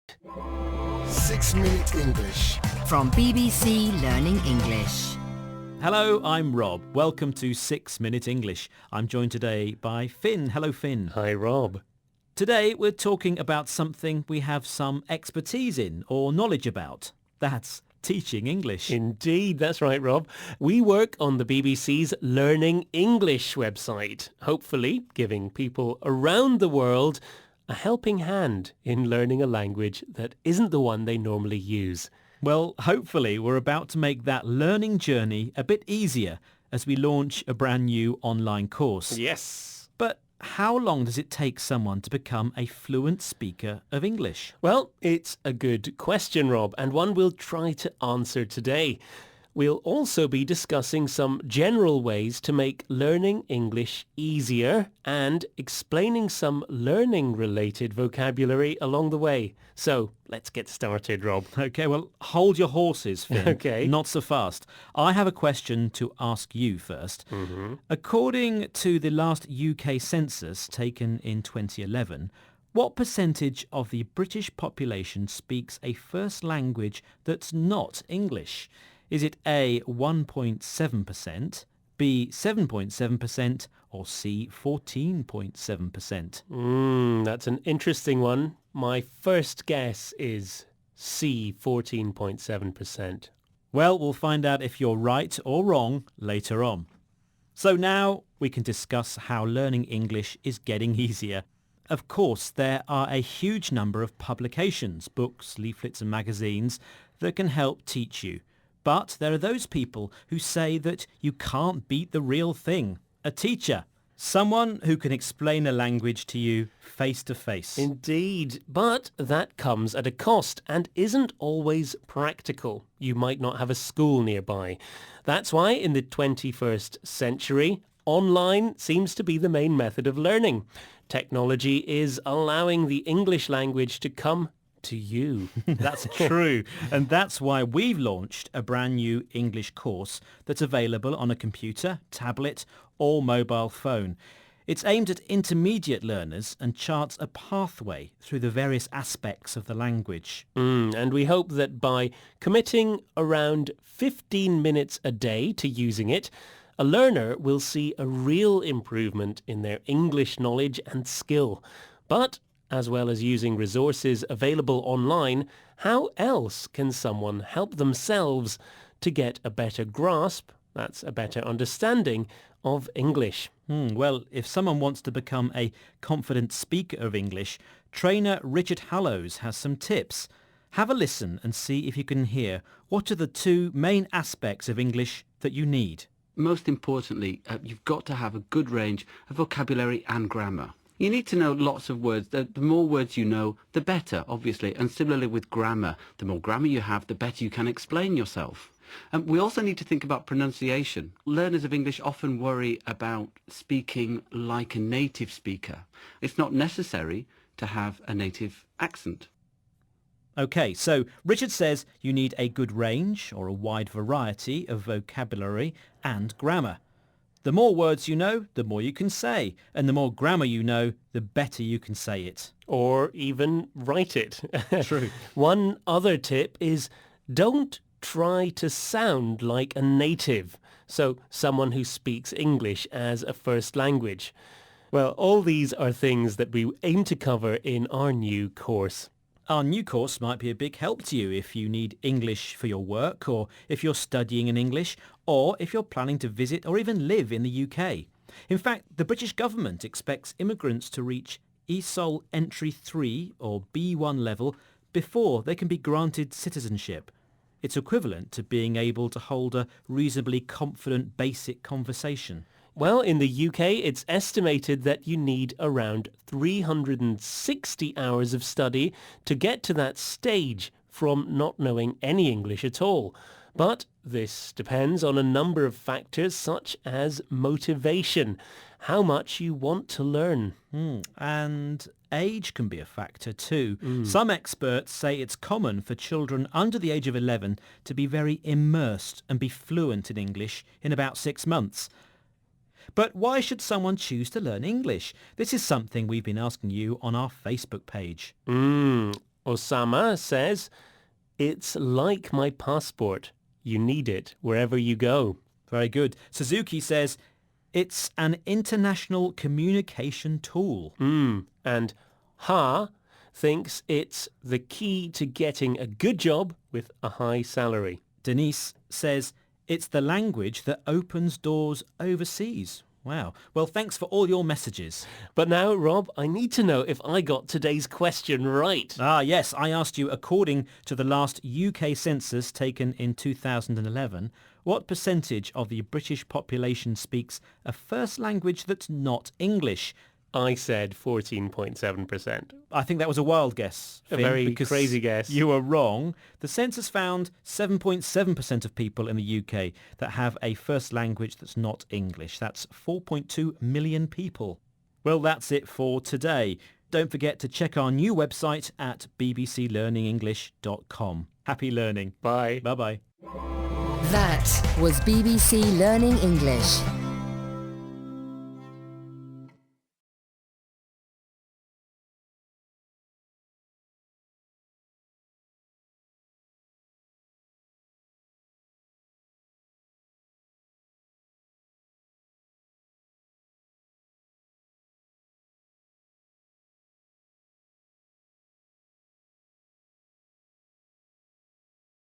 6-Minute English. From BBC Learning English. Hello, I'm Rob. Welcome to 6-Minute English. I'm joined today by Finn. Hello, Finn. Hi, Rob. Today we're talking about something we have some expertise in or knowledge about. That's teaching English. Indeed, that's right, Rob. We work on the BBC's Learning English website, hopefully giving people around the world a helping hand in learning a language that isn't the one they normally use. Well, hopefully we're about to make that learning journey a bit easier as we launch a brand new online course. Yes. But how long does it take someone to become a fluent speaker of English? Well, it's a good question, Rob, and one we'll try to answer today. We'll also be discussing some general ways to make learning English easier and explaining some learning-related vocabulary along the way. So, let's get started, Rob. Okay, well, hold your horses, Finn. Okay. Not so fast. I have a question to ask you first. According to the last UK census taken in 2011, what percentage of the British population speaks a first language that's not English? Is it A, 1.7%, B, 7.7%, or C, 14.7%? That's an interesting one. My first guess is C, 14.7%. Well, we'll find out if you're right or wrong later on. So now we can discuss how learning English is getting easier. Of course, there are a huge number of publications, books, leaflets and magazines that can help teach you. But there are those people who say that you can't beat the real thing, a teacher, someone who can explain a language to you face to face. Indeed, but that comes at a cost and isn't always practical. You might not have a school nearby. That's why in the 21st century, online seems to be the main method of learning. Technology is allowing the English language to come to you. That's true. And that's why we've launched a brand new English course that's available on a computer, tablet or mobile phone. It's aimed at intermediate learners and charts a pathway through the various aspects of the language. And we hope that by committing around 15 minutes a day to using it, a learner will see a real improvement in their English knowledge and skill. But as well as using resources available online, how else can someone help themselves to get a better grasp, that's a better understanding, of English? Well, if someone wants to become a confident speaker of English, trainer Richard Hallows has some tips. Have a listen and see if you can hear what are the two main aspects of English that you need. Most importantly, you've got to have a good range of vocabulary and grammar. You need to know lots of words. The more words you know, the better, obviously. And similarly with grammar, the more grammar you have, the better you can explain yourself. And we also need to think about pronunciation. Learners of English often worry about speaking like a native speaker. It's not necessary to have a native accent. Okay, so Richard says you need a good range or a wide variety of vocabulary and grammar. The more words you know, the more you can say. And the more grammar you know, the better you can say it. Or even write it. True. One other tip is don't try to sound like a native, so someone who speaks English as a first language. Well, all these are things that we aim to cover in our new course. Our new course might be a big help to you if you need English for your work, or if you're studying in English, or if you're planning to visit or even live in the UK. In fact, the British government expects immigrants to reach ESOL Entry 3 or B1 level before they can be granted citizenship. It's equivalent to being able to hold a reasonably confident basic conversation. Well, in the UK, it's estimated that you need around 360 hours of study to get to that stage from not knowing any English at all. But this depends on a number of factors such as motivation, how much you want to learn. And age can be a factor too. Some experts say it's common for children under the age of 11 to be very immersed and be fluent in English in about 6 months. But why should someone choose to learn English? This is something we've been asking you on our Facebook page. Osama says, it's like my passport. You need it wherever you go. Very good. Suzuki says, it's an international communication tool. And Ha thinks it's the key to getting a good job with a high salary. Denise says, it's the language that opens doors overseas. Wow. Well, thanks for all your messages. But now, Rob, I need to know if I got today's question right. Ah, yes. I asked you, according to the last UK census taken in 2011, what percentage of the British population speaks a first language that's not English? I said 14.7%. I think that was a wild guess, A Finn, very because crazy guess. You were wrong. The census found 7.7% of people in the UK that have a first language that's not English. That's 4.2 million people. Well, that's it for today. Don't forget to check our new website at bbclearningenglish.com. Happy learning. Bye. Bye-bye. That was BBC Learning English.